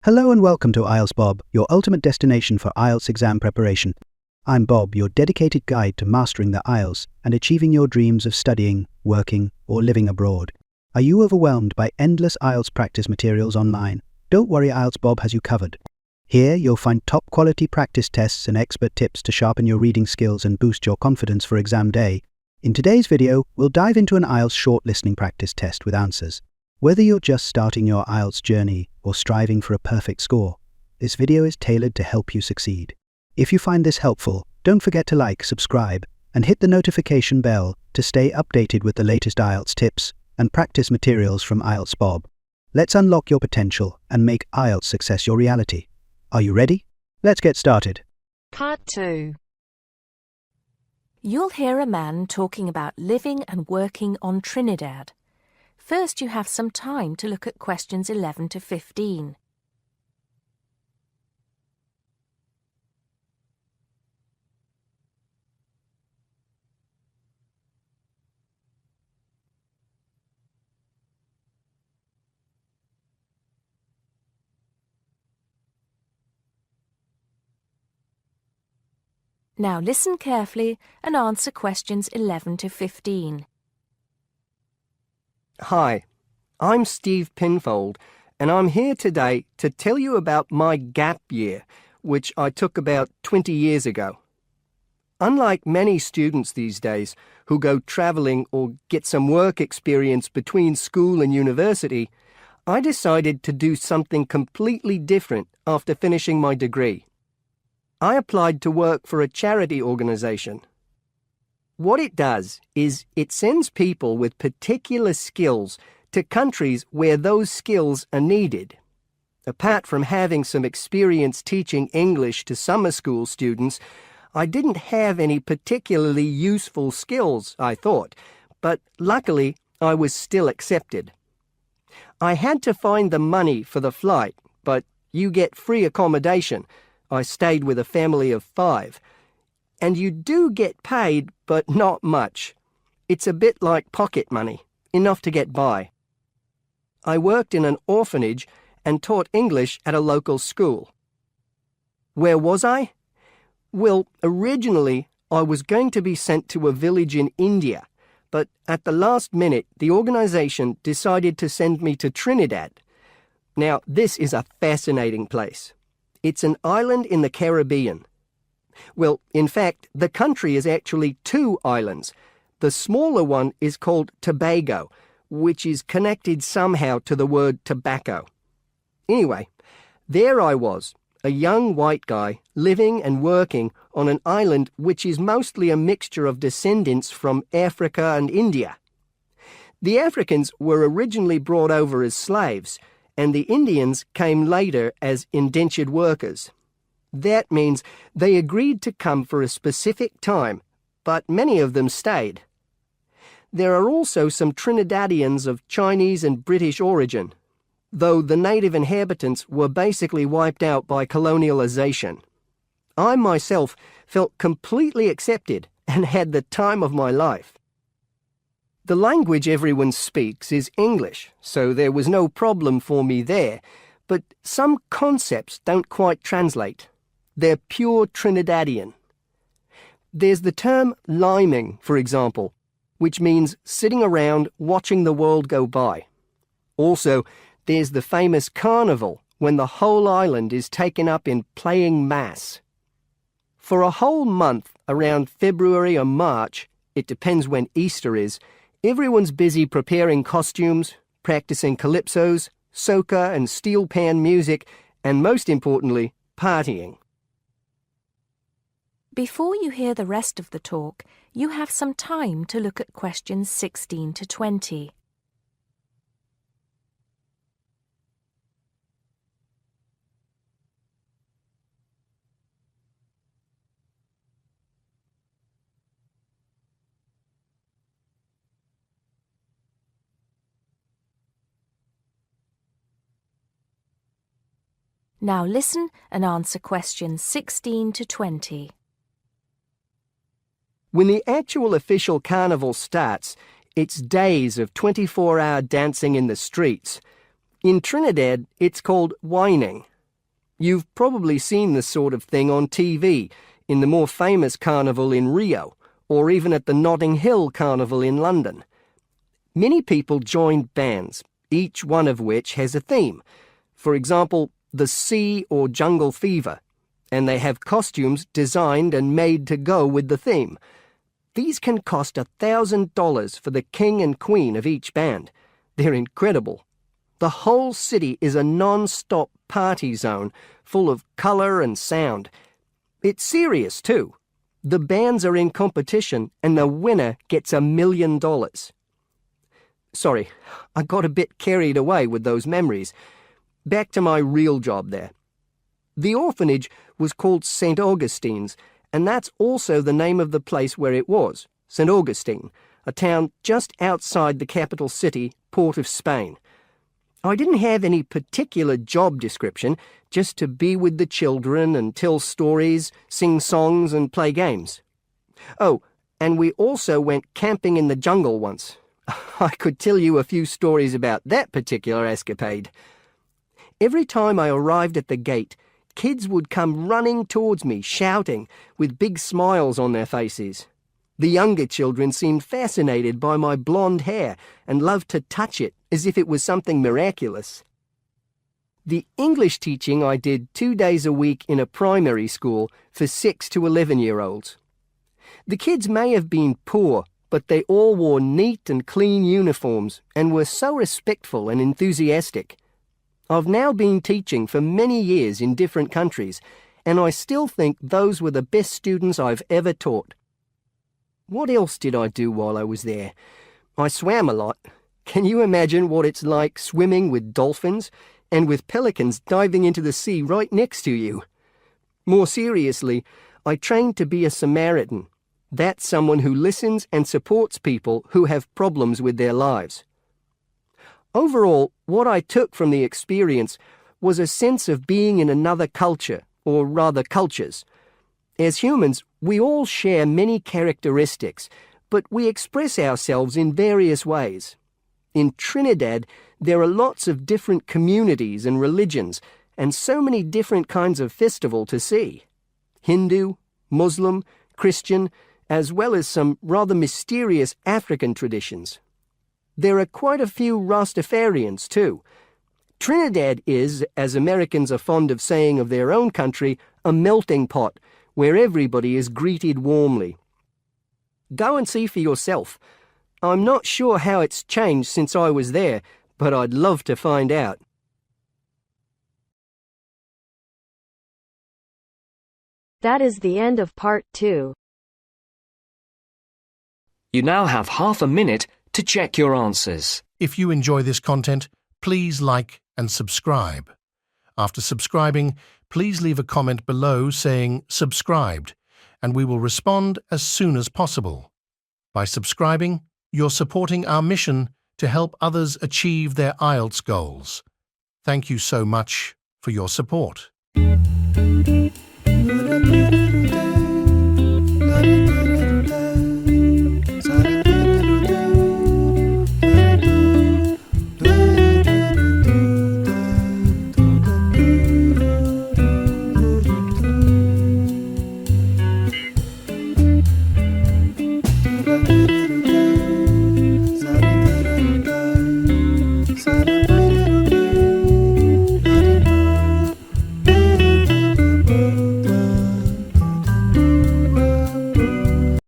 Hello and welcome to IELTS Bob, your ultimate destination for IELTS exam preparation. I'm Bob, your dedicated guide to mastering the IELTS and achieving your dreams of studying, working, or living abroad. Are you overwhelmed by endless IELTS practice materials online? Don't worry, IELTS Bob has you covered. Here you'll find top-quality practice tests and expert tips to sharpen your reading skills and boost your confidence for exam day. In today's video, we'll dive into an IELTS short listening practice test with answers. Whether you're just starting your IELTS journey or striving for a perfect score, this video is tailored to help you succeed. If you find this helpful, don't forget to like, subscribe, and hit the notification bell to stay updated with the latest IELTS tips and practice materials from IELTS Bob. Let's unlock your potential and make IELTS success your reality. Are you ready? Let's get started. Part 2. You'll hear a man talking about living and working on Trinidad. First, you have some time to look at questions 11 to 15. Now listen carefully and answer questions 11 to 15. Hi, I'm Steve Pinfold, and I'm here today to tell you about my gap year, which I took about 20 years ago. Unlike many students these days who go travelling or get some work experience between school and university, I decided to do something completely different after finishing my degree. I applied to work for a charity organisation. What it does is it sends people with particular skills to countries where those skills are needed. Apart from having some experience teaching English to summer school students, I didn't have any particularly useful skills, I thought, but luckily I was still accepted. I had to find the money for the flight, but you get free accommodation. I stayed with a family of 5. And you do get paid, but not much. It's a bit like pocket money, enough to get by. I worked in an orphanage and taught English at a local school. Where was I? Well, originally I was going to be sent to a village in India, but at the last minute the organisation decided to send me to Trinidad. Now, this is a fascinating place. It's an island in the Caribbean. Well, in fact, the country is actually 2 islands. The smaller one is called Tobago, which is connected somehow to the word tobacco. Anyway, there I was, a young white guy living and working on an island which is mostly a mixture of descendants from Africa and India. The Africans were originally brought over as slaves, and the Indians came later as indentured workers. That means they agreed to come for a specific time, but many of them stayed. There are also some Trinidadians of Chinese and British origin, though the native inhabitants were basically wiped out by colonialization. I myself felt completely accepted and had the time of my life. The language everyone speaks is English, so there was no problem for me there, but some concepts don't quite translate. They're pure Trinidadian. There's the term liming, for example, which means sitting around watching the world go by. Also, there's the famous carnival, when the whole island is taken up in playing mass. For a whole month, around February or March, it depends when Easter is, everyone's busy preparing costumes, practicing calypsos, soca and steel pan music, and most importantly, partying. Before you hear the rest of the talk, you have some time to look at questions 16 to 20. Now listen and answer questions 16 to 20. When the actual official carnival starts, it's days of 24-hour dancing in the streets. In Trinidad, it's called whining, You've probably seen this sort of thing on TV, in the more famous carnival in Rio, or even at the Notting Hill Carnival in London. Many people join bands, each one of which has a theme. For example, the Sea or Jungle Fever, and they have costumes designed and made to go with the theme. These can cost $1,000 for the king and queen of each band. They're incredible. The whole city is a non-stop party zone, full of colour and sound. It's serious too. The bands are in competition and the winner gets $1 million. Sorry, I got a bit carried away with those memories. Back to my real job there. The orphanage was called St. Augustine's, and that's also the name of the place where it was, St. Augustine, a town just outside the capital city, Port of Spain. I didn't have any particular job description, just to be with the children and tell stories, sing songs and play games. Oh, and we also went camping in the jungle once. I could tell you a few stories about that particular escapade. Every time I arrived at the gate, kids would come running towards me, shouting, with big smiles on their faces. The younger children seemed fascinated by my blonde hair and loved to touch it as if it was something miraculous. The English teaching I did 2 days a week in a primary school for 6 to 11-year-olds. The kids may have been poor, but they all wore neat and clean uniforms and were so respectful and enthusiastic. I've now been teaching for many years in different countries, and I still think those were the best students I've ever taught. What else did I do while I was there? I swam a lot. Can you imagine what it's like swimming with dolphins and with pelicans diving into the sea right next to you? More seriously, I trained to be a Samaritan. That's someone who listens and supports people who have problems with their lives. Overall, what I took from the experience was a sense of being in another culture, or rather cultures. As humans, we all share many characteristics, but we express ourselves in various ways. In Trinidad, there are lots of different communities and religions, and so many different kinds of festival to see. Hindu, Muslim, Christian, as well as some rather mysterious African traditions. There are quite a few Rastafarians too. Trinidad is, as Americans are fond of saying of their own country, a melting pot, where everybody is greeted warmly. Go and see for yourself. I'm not sure how it's changed since I was there, but I'd love to find out. That is the end of part 2. You now have half a minute to check your answers. If you enjoy this content, please like and subscribe. After subscribing, please leave a comment below saying subscribed, and we will respond as soon as possible. By subscribing, you're supporting our mission to help others achieve their IELTS goals. Thank you so much for your support.